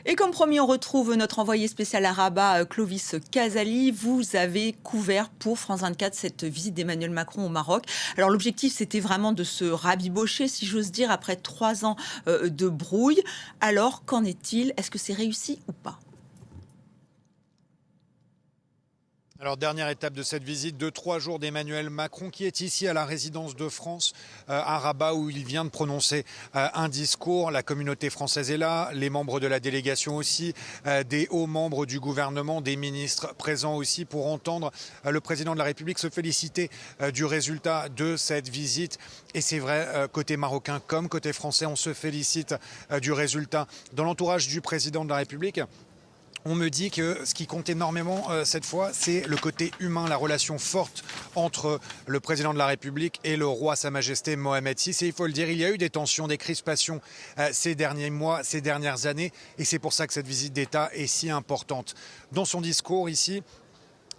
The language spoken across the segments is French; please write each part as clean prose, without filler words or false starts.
Et comme promis, on retrouve notre envoyé spécial à Rabat, Clovis Casali. Vous avez couvert pour France 24 cette visite d'Emmanuel Macron au Maroc. Alors l'objectif, c'était vraiment de se rabibocher, si j'ose dire, après 3 ans de brouille. Alors qu'en est-il? Est-ce que c'est réussi ou pas? Alors, dernière étape de cette visite de 3 jours d'Emmanuel Macron qui est ici à la résidence de France à Rabat où il vient de prononcer un discours. La communauté française est là, les membres de la délégation aussi, des hauts membres du gouvernement, des ministres présents aussi pour entendre le président de la République se féliciter du résultat de cette visite. Et c'est vrai, côté marocain comme côté français, on se félicite du résultat. Dans l'entourage du président de la République, on me dit que ce qui compte énormément cette fois, c'est le côté humain, la relation forte entre le président de la République et le roi Sa Majesté Mohamed VI. Et il faut le dire, il y a eu des tensions, des crispations ces derniers mois, ces dernières années. Et c'est pour ça que cette visite d'État est si importante. Dans son discours ici,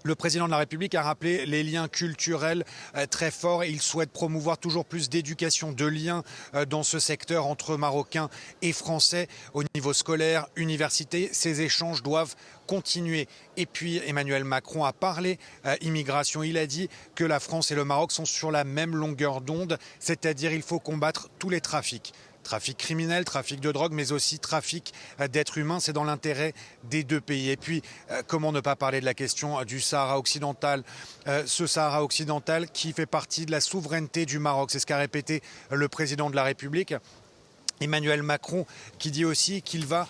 le président de la République a rappelé les liens culturels très forts et il souhaite promouvoir toujours plus d'éducation, de liens dans ce secteur entre Marocains et Français au niveau scolaire, université. Ces échanges doivent continuer. Et puis Emmanuel Macron a parlé immigration. Il a dit que la France et le Maroc sont sur la même longueur d'onde, c'est-à-dire qu'il faut combattre tous les trafics. Trafic criminel, trafic de drogue, mais aussi trafic d'êtres humains. C'est dans l'intérêt des deux pays. Et puis, comment ne pas parler de la question du Sahara occidental, ce Sahara occidental qui fait partie de la souveraineté du Maroc. C'est ce qu'a répété le président de la République. Emmanuel Macron qui dit aussi qu'il va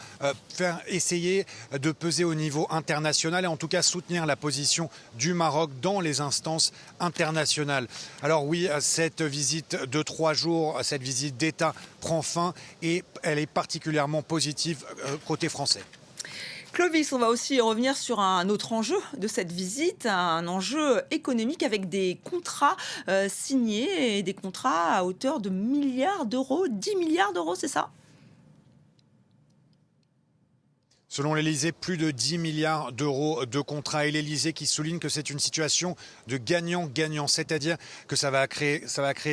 essayer de peser au niveau international et en tout cas soutenir la position du Maroc dans les instances internationales. Alors oui, cette visite de 3 jours, cette visite d'État prend fin et elle est particulièrement positive côté français. Clovis, on va aussi revenir sur un autre enjeu de cette visite, un enjeu économique avec des contrats signés et des contrats à hauteur de milliards d'euros, 10 milliards d'euros, c'est ça? Selon l'Elysée, plus de 10 milliards d'euros de contrats. Et l'Elysée qui souligne que c'est une situation de gagnant-gagnant, c'est-à-dire que ça va créer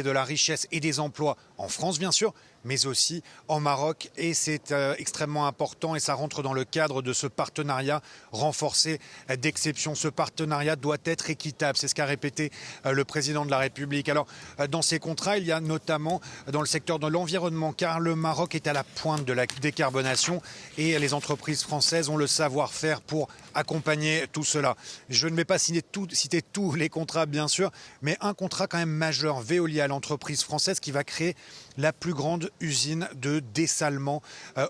de la richesse et des emplois en France, bien sûr, mais aussi en Maroc. Et c'est extrêmement important et ça rentre dans le cadre de ce partenariat renforcé d'exception. Ce partenariat doit être équitable. C'est ce qu'a répété le président de la République. Alors, dans ces contrats, il y a notamment dans le secteur de l'environnement, car le Maroc est à la pointe de la décarbonation et les entreprises françaises ont le savoir-faire pour accompagner tout cela. Je ne vais pas citer tous les contrats, bien sûr, mais un contrat quand même majeur, Veolia, l'entreprise française qui va créer la plus grande usine de dessalement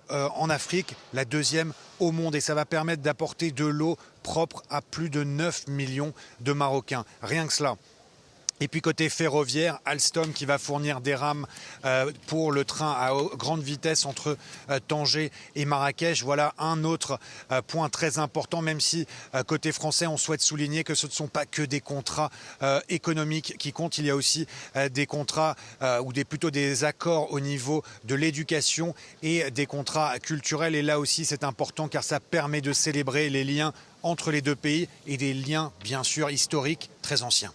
en Afrique, la deuxième au monde. Et ça va permettre d'apporter de l'eau propre à plus de 9 millions de Marocains. Rien que cela. Et puis côté ferroviaire, Alstom qui va fournir des rames pour le train à grande vitesse entre Tanger et Marrakech. Voilà un autre point très important, même si côté français, on souhaite souligner que ce ne sont pas que des contrats économiques qui comptent. Il y a aussi des contrats ou plutôt des accords au niveau de l'éducation et des contrats culturels. Et là aussi, c'est important car ça permet de célébrer les liens entre les deux pays et des liens, bien sûr, historiques très anciens.